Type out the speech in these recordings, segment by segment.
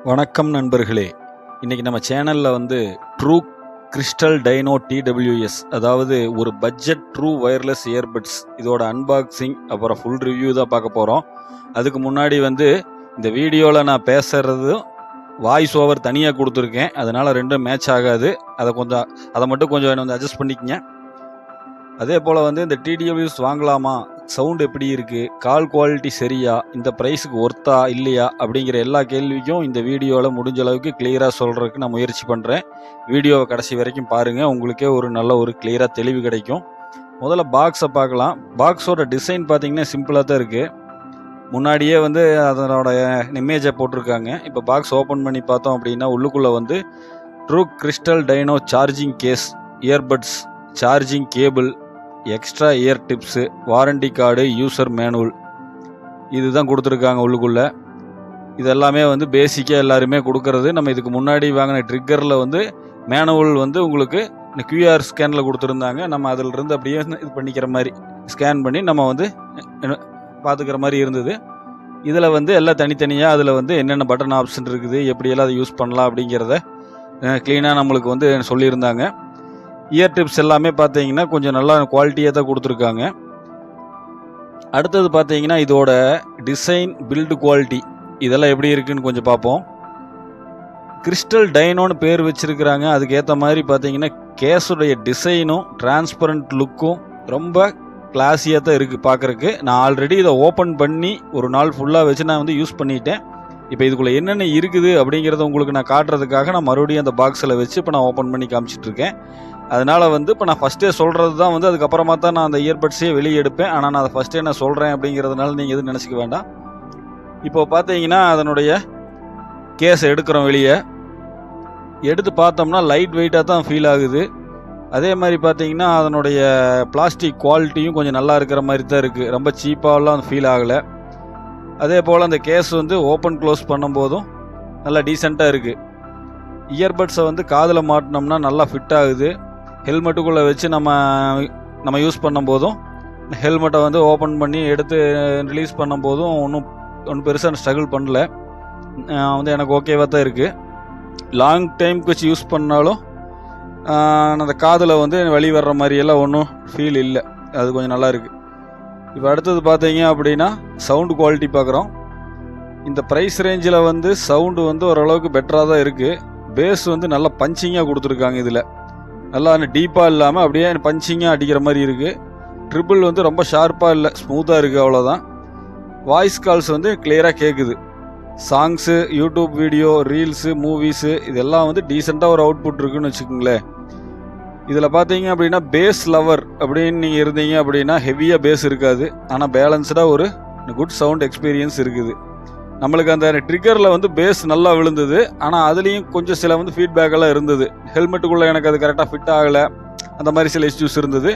வணக்கம் நண்பர்களே. இன்றைக்கி நம்ம சேனலில் வந்து ட்ரூ கிறிஸ்டல் டைனோ TWS, அதாவது ஒரு பட்ஜெட் ட்ரூ வயர்லெஸ் இயர்பட்ஸ், இதோட அன்பாக்சிங் அப்புறம் ஃபுல் ரிவ்யூ தான் பார்க்க போகிறோம். அதுக்கு முன்னாடி வந்து இந்த வீடியோவில் நான் பேசுகிறதும் வாய்ஸ் ஓவர் தனியாக கொடுத்துருக்கேன், அதனால் ரெண்டும் மேட்ச் ஆகாது. அதை மட்டும் கொஞ்சம் வந்து அட்ஜஸ்ட் பண்ணிக்கங்க. அதே போல் வந்து இந்த TWS வாங்கலாமா, சவுண்ட் எப்படி இருக்குது, கால் குவாலிட்டி சரியா, இந்த ப்ரைஸுக்கு ஒர்த்தா இல்லையா அப்படிங்கிற எல்லா கேள்விக்கும் இந்த வீடியோவில் முடிஞ்ச அளவுக்கு கிளியராக சொல்கிறதுக்கு நான் முயற்சி பண்ணுறேன். வீடியோவை கடைசி வரைக்கும் பாருங்கள், உங்களுக்கே ஒரு கிளியராக தெளிவு கிடைக்கும். முதல்ல பாக்ஸை பார்க்கலாம். பாக்ஸோட டிசைன் பார்த்திங்கன்னா சிம்பிளாக தான் இருக்குது. முன்னாடியே வந்து அதனோட இமேஜை போட்டிருக்காங்க. இப்போ பாக்ஸ் ஓப்பன் பண்ணி பார்த்தோம் அப்படின்னா உள்ளுக்குள்ளே வந்து true crystal dyno charging case, earbuds, charging cable, extra ear tips, warranty card, user manual, இதுதான் கொடுத்துருக்காங்க உள்ளுக்குள்ளே. இதெல்லாமே வந்து பேசிக்காக எல்லாருமே கொடுக்கறது. நம்ம இதுக்கு முன்னாடி வாங்கின ட்ரிக்கரில் வந்து மேனுவல் வந்து உங்களுக்கு இந்த QR ஸ்கேனில் கொடுத்துருந்தாங்க. நம்ம அதிலிருந்து அப்படியே இது பண்ணிக்கிற மாதிரி ஸ்கேன் பண்ணி நம்ம வந்து பார்த்துக்கிற மாதிரி இருந்தது. இதில் வந்து எல்லாம் தனித்தனியாக அதில் வந்து என்னென்ன பட்டன் ஆப்ஷன் இருக்குது, எப்படியெல்லாம் அதை யூஸ் பண்ணலாம் அப்படிங்கிறத க்ளீனாக நம்மளுக்கு வந்து சொல்லியிருந்தாங்க. இயர் டிப்ஸ் எல்லாமே பார்த்தீங்கன்னா கொஞ்சம் நல்லா குவாலிட்டியாக தான் கொடுத்துருக்காங்க. அடுத்தது பார்த்தீங்கன்னா இதோட டிசைன், பில்டு குவாலிட்டி இதெல்லாம் எப்படி இருக்குன்னு கொஞ்சம் பார்ப்போம். கிறிஸ்டல் டைனோன்னு பேர் வச்சுருக்கிறாங்க, அதுக்கு ஏற்ற மாதிரி பார்த்தீங்கன்னா கேஸுடைய டிசைனும் டிரான்ஸ்பரண்ட் லுக்கும் ரொம்ப கிளாஸியாக தான் இருக்குது பார்க்குறக்கு. நான் ஆல்ரெடி இதை ஓப்பன் பண்ணி ஒரு நாள் ஃபுல்லாக வச்சு நான் வந்து யூஸ் பண்ணிட்டேன். இப்போ இதுக்குள்ளே என்னென்ன இருக்குது அப்படிங்கிறத உங்களுக்கு நான் காட்டுறதுக்காக நான் மறுபடியும் அந்த பாக்ஸில் வச்சு இப்போ நான் ஓப்பன் பண்ணி காமிச்சிட்ருக்கேன். அதனால் வந்து இப்போ நான் ஃபஸ்ட்டே சொல்கிறது தான் வந்து அதுக்கப்புறமா தான் நான் அந்த இயர்பட்ஸே வெளியே எடுப்பேன். ஆனால் நான் அதை ஃபஸ்ட்டே நான் சொல்கிறேன் அப்படிங்கிறதுனால நீங்கள் எதுவும் நினச்சிக்க வேண்டாம். இப்போ பார்த்தீங்கன்னா அதனுடைய கேஸை எடுக்கிறோம், வெளியே எடுத்து பார்த்தோம்னா லைட் வெயிட்டாக தான் ஃபீல் ஆகுது. அதே மாதிரி பார்த்தீங்கன்னா அதனுடைய பிளாஸ்டிக் குவாலிட்டியும் கொஞ்சம் நல்லா இருக்கிற மாதிரி தான் இருக்குது, ரொம்ப சீப்பாகலாம் ஃபீல் ஆகலை. அதே போல் அந்த கேஸ் வந்து ஓப்பன் க்ளோஸ் பண்ணும்போதும் நல்லா டீசெண்டாக இருக்குது. இயர்பட்ஸை வந்து காதில் மாட்டினோம்னா நல்லா ஃபிட் ஆகுது. ஹெல்மெட்டுக்குள்ளே வச்சு நம்ம யூஸ் பண்ணும்போதும், ஹெல்மெட்டை வந்து ஓப்பன் பண்ணி எடுத்து ரிலீஸ் பண்ணும்போதும் ஒன்றும் பெருசாக ஸ்ட்ரகிள் பண்ணல. வந்து எனக்கு ஓகேவாக தான் இருக்குது. லாங் டைமுக்கு வச்சு யூஸ் பண்ணாலும் அந்த காதில் வந்து வெளி வர்ற மாதிரியெல்லாம் ஒன்றும் ஃபீல் இல்லை, அது கொஞ்சம் நல்லா இருக்குது. இப்போ அடுத்தது பார்த்தீங்க அப்படின்னா சவுண்டு குவாலிட்டி பார்க்குறோம். இந்த ப்ரைஸ் ரேஞ்சில் வந்து சவுண்டு வந்து ஓரளவுக்கு பெட்டராக தான் இருக்குது. பேஸ் வந்து நல்லா பஞ்சிங்காக கொடுத்துருக்காங்க. இதில் நல்லா டீப்பாக இல்லாமல் அப்படியே பஞ்சிங்காக அடிக்கிற மாதிரி இருக்குது. ட்ரிபிள் வந்து ரொம்ப ஷார்ப்பாக இல்லை, ஸ்மூத்தாக இருக்குது, அவ்வளோதான். வாய்ஸ் கால்ஸ் வந்து கிளியராக கேட்குது. Songs, YouTube video, reels, movies இதெல்லாம் வந்து டீசெண்டாக ஒரு அவுட்புட் இருக்குதுன்னு வச்சுக்கோங்களேன். இதில் பார்த்தீங்க அப்படின்னா பேஸ் லவர் அப்படின்னு நீங்கள் இருந்தீங்க அப்படின்னா ஹெவியாக பேஸ் இருக்காது, ஆனால் பேலன்ஸ்டாக ஒரு குட் சவுண்ட் எக்ஸ்பீரியன்ஸ் இருக்குது. நம்மளுக்கு அந்த ட்ரிக்கரில் வந்து பேஸ் நல்லா விழுந்தது, ஆனால் அதுலேயும் கொஞ்சம் சில வந்து ஃபீட்பேக்கெல்லாம் இருந்தது. ஹெல்மெட்டுக்குள்ளே எனக்கு அது கரெக்டாக ஃபிட் ஆகலை, அந்த மாதிரி சில இஷ்யூஸ் இருந்தது.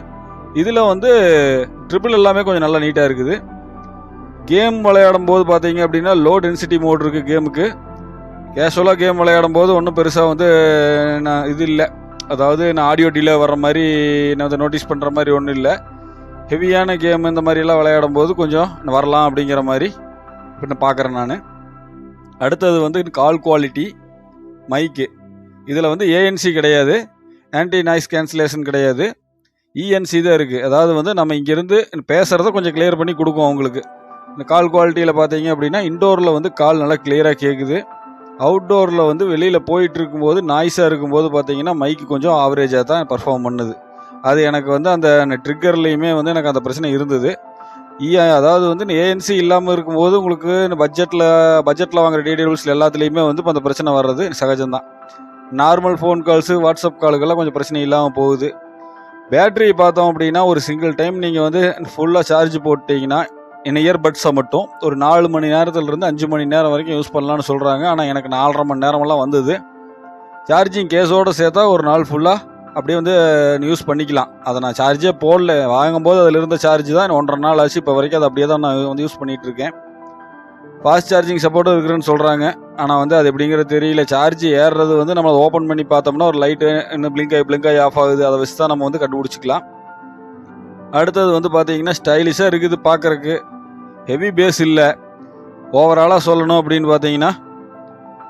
இதில் வந்து ட்ரிபிள் எல்லாமே கொஞ்சம் நல்லா நீட்டாக இருக்குது. கேம் விளையாடும் போது பார்த்தீங்க அப்படின்னா லோ டென்சிட்டி மோட் இருக்குது கேமுக்கு. கேஷுவலாக கேம் விளையாடும் போது ஒன்றும் பெருசாக வந்து இது இல்லை, அதாவது நான் ஆடியோ டிலே வர்ற மாதிரி நான் வந்து நோட்டீஸ் பண்ணுற மாதிரி ஒன்றும் இல்லை. ஹெவியான கேம் இந்த மாதிரிலாம் விளையாடும் போது கொஞ்சம் வரலாம் அப்படிங்கிற மாதிரி இப்போ பார்க்குறேன் நான். அடுத்தது வந்து கால் குவாலிட்டி, மைக்கு. இதில் வந்து ANC கிடையாது, ஆன்டி நாய்ஸ் கேன்சலேஷன் கிடையாது, ENC தான் இருக்குது. அதாவது வந்து நம்ம இங்கேருந்து பேசுகிறத கொஞ்சம் கிளியர் பண்ணி கொடுக்கும் அவங்களுக்கு. இந்த கால் குவாலிட்டியில் பார்த்தீங்க அப்படின்னா இன்டோரில் வந்து கால் நல்லா கிளியராக கேட்குது. அவுட்டோரில் வந்து வெளியில் போயிட்டு இருக்கும்போது நாய்ஸாக இருக்கும்போது பார்த்தீங்கன்னா மைக்கு கொஞ்சம் ஆவரேஜாக தான் பர்ஃபார்ம் பண்ணுது. அது எனக்கு வந்து அந்த ட்ரிக்கர்லேயுமே வந்து எனக்கு அந்த பிரச்சனை இருந்தது. அதாவது வந்து ANC இல்லாமல் இருக்கும்போது உங்களுக்கு இந்த பட்ஜெட்டில் வாங்குற TWSல எல்லாத்துலேயுமே வந்து இப்போ அந்த பிரச்சனை வர்றது சகஜம்தான். நார்மல் ஃபோன் கால்ஸு, வாட்ஸ்அப் காலுக்கெல்லாம் கொஞ்சம் பிரச்சனை இல்லாமல் போகுது. பேட்ரி பார்த்தோம் அப்படின்னா ஒரு சிங்கிள் டைம் நீங்கள் வந்து ஃபுல்லாக சார்ஜ் போட்டிங்கன்னா இயர்பட்ஸை மட்டும் ஒரு 4 மணி நேரத்துலேருந்து 5 மணி நேரம் வரைக்கும் யூஸ் பண்ணலான்னு சொல்கிறாங்க. ஆனால் எனக்கு 4.5 மணி நேரமெல்லாம் வந்தது. சார்ஜிங் கேஸோடு சேர்த்தா ஒரு நாள் ஃபுல்லாக அப்படியே வந்து யூஸ் பண்ணிக்கலாம். அதை நான் சார்ஜே போடல, வாங்கும்போது அதில் இருந்த சார்ஜ் தான் 1.5 நாள் ஆச்சு. இப்போ வரைக்கும் அது அப்படியே தான் நான் வந்து யூஸ் பண்ணிகிட்ருக்கேன். ஃபாஸ்ட் சார்ஜிங் சப்போர்ட்டும் இருக்குதுன்னு சொல்கிறாங்க, ஆனால் வந்து அது எப்படிங்கிறது தெரியல. சார்ஜ் ஏறுறது வந்து நம்ம ஓப்பன் பண்ணி பார்த்தோம்னா ஒரு லைட்டு இன்னும் பிளிங்க் ஆகி ஆஃப் ஆகுது, அதை வச்சு தான் நம்ம வந்து கண்டுபிடிச்சிக்கலாம். அடுத்தது வந்து பார்த்தீங்கன்னா ஸ்டைலிஷாக இருக்குது பார்க்குறக்கு, ஹெவி பேஸ் இல்லை. ஓவராலாக சொல்லணும் அப்படின்னு பார்த்தீங்கன்னா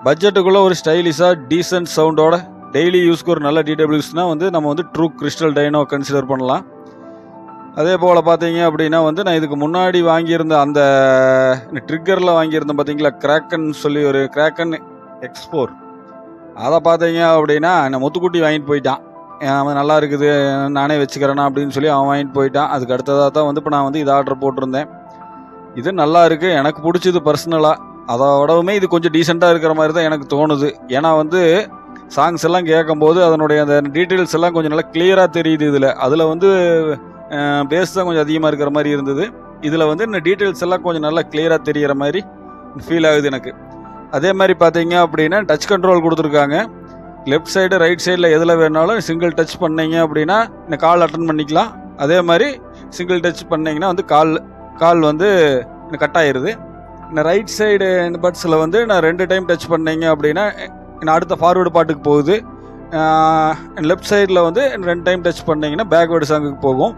பட்ஜெட்டுக்குள்ளே ஒரு ஸ்டைலிஷாக டீசென்ட் சவுண்டோட டெய்லி யூஸ்க்கு ஒரு நல்ல டிடபிள்யூஸ்னால் வந்து நம்ம வந்து ட்ரூ கிறிஸ்டல் டைனோ கன்சிடர் பண்ணலாம். அதே போல் பார்த்தீங்க அப்படின்னா வந்து நான் இதுக்கு முன்னாடி வாங்கியிருந்த அந்த ட்ரிக்கரில் வாங்கியிருந்தேன் பார்த்தீங்களா, கிராக்கன் சொல்லி ஒரு கிராக்கன் எக்ஸ்போர். அதை பார்த்தீங்க அப்படின்னா நான் முத்துக்குட்டி வாங்கிட்டு போயிட்டான். அவன் நல்லா இருக்குது நானே வச்சுக்கிறேன்னா அப்படின்னு சொல்லி அவன் வாங்கிட்டு போயிட்டான். அதுக்கு அடுத்ததாக தான் வந்து இப்போ நான் வந்து இது ஆர்டர் போட்டிருந்தேன். இது நல்லா இருக்குது, எனக்கு பிடிச்சது பர்சனலாக. அதை விடவுமே இது கொஞ்சம் டீசெண்டாக இருக்கிற மாதிரி தான் எனக்கு தோணுது. ஏன்னா வந்து சாங்ஸ் எல்லாம் கேட்கும்போது அதனுடைய அந்த டீட்டெயில்ஸ் எல்லாம் கொஞ்சம் நல்லா கிளியராக தெரியுது. அதில் வந்து பேஸ் தான் கொஞ்சம் அதிகமாக இருக்கிற மாதிரி இருந்தது. இதில் வந்து இந்த டீட்டெயில்ஸ் எல்லாம் கொஞ்சம் நல்லா கிளியராக தெரிகிற மாதிரி ஃபீல் ஆகுது எனக்கு. அதே மாதிரி பார்த்தீங்க அப்படின்னா டச் கண்ட்ரோல் கொடுத்துருக்காங்க. லெஃப்ட் சைடு ரைட் சைடில் எதில் வேணாலும் சிங்கிள் டச் பண்ணிங்க அப்படின்னா இந்த கால் அட்டன் பண்ணிக்கலாம். அதே மாதிரி சிங்கிள் டச் பண்ணிங்கன்னா வந்து கால் வந்து கட் ஆயிடுது. இந்த ரைட் சைடு இந்த பட்ஸில் வந்து நான் 2 டைம் டச் பண்ணிங்க அப்படின்னா நான் அடுத்த ஃபார்வேர்டு பாட்டுக்கு போகுது. லெஃப்ட் சைடில் வந்து 2 டைம் டச் பண்ணிங்கன்னா பேக்வேர்டு சாங்குக்கு போகும்.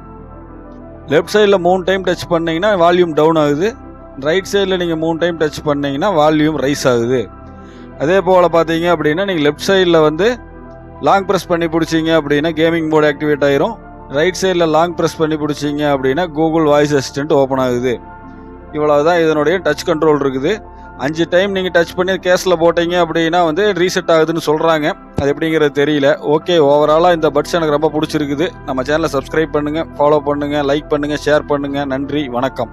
லெஃப்ட் சைடில் 3 டைம் டச் பண்ணிங்கன்னா வால்யூம் டவுன் ஆகுது. ரைட் சைடில் நீங்கள் 3 டைம் டச் பண்ணிங்கன்னா வால்யூம் ரைஸ் ஆகுது. அதே போல் பார்த்தீங்க அப்படின்னா நீங்கள் லெஃப்ட் சைடில் வந்து லாங் ப்ரெஸ் பண்ணி பிடிச்சிங்க அப்படின்னா கேமிங் மோட் ஆக்டிவேட் ஆயிரும். ரைட் சைடில் லாங் ப்ரெஸ் பண்ணி பிடிச்சிங்க அப்படின்னா கூகுள் வாய்ஸ் அசிஸ்டன்ட் ஓப்பன் ஆகுது. இவ்வளவுதான் இதனுடைய டச் கண்ட்ரோல் இருக்குது. 5 டைம் நீங்கள் டச் பண்ணி கேஸில் போட்டீங்க அப்படின்னா வந்து ரீசெட் ஆகுதுன்னு சொல்கிறாங்க. அது எப்படிங்கிறது தெரியல. ஓகே, ஓவராலாக இந்த பட்ஸ் எனக்கு ரொம்ப பிடிச்சிருக்குது. நம்ம சேனலை சப்ஸ்கிரைப் பண்ணுங்கள், ஃபாலோ பண்ணுங்கள், லைக் பண்ணுங்கள், ஷேர் பண்ணுங்கள். நன்றி, வணக்கம்.